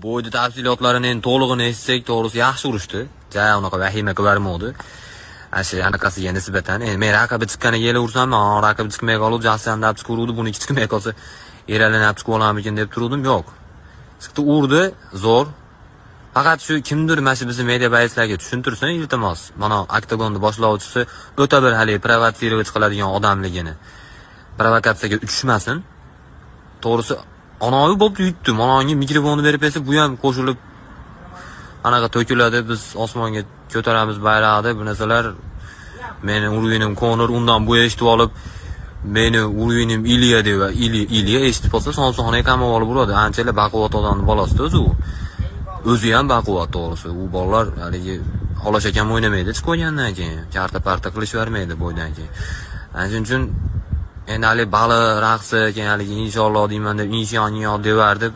Bo'yni tafsilotlarini endi to'lig'ini eshitsak, to'g'risi yaxshi urishdi. Ja, unaqa vahima ko'rmadi. Ashi anaqasiga nisbatan. Endi men raqibi chiqqaniga yela ursam, raqibi chiqmay qolib, jasdan dab chiqurdi, buniki chiqmay qolsa, eralanib chiqib olarmikin deb turdim, yo'q. Chiqdi urdi, zo'r. Faqat shu kimdir mana shu bizning media bayislarga tushuntirsin, iltimos. Mana oktagonni boshlovchisi o'ta bir hali provotsировать qiladigan odamligini. Provokatsiyaga uchishmasin. To'g'risi, anoyi bo'lib yutdi. Manonga mikrofonni berib bersa, bu ham qo'shilib anaqa to'kiladi, biz osmonga ko'taramiz bayrog'ni, bu narsalar meni urvinim Konor undan bu eshitib olib, meni urvinim Iliya deb va Iliya eshitib olsa, son-songa qamab olib uradi. Anchalar baquvvat odamning bolasi o'zi u. O'zi ham baquvvat to'g'risi. U bolalar haligi Xolosh akam o'ynamaydi, chiqib qo'ygandan keyin, karta-parta qilishvermaydi bo'ydan keyin. Shuning uchun endi hali bali raqsi keyin haligi inshaalloh deyman deb, inshaalloh devardi.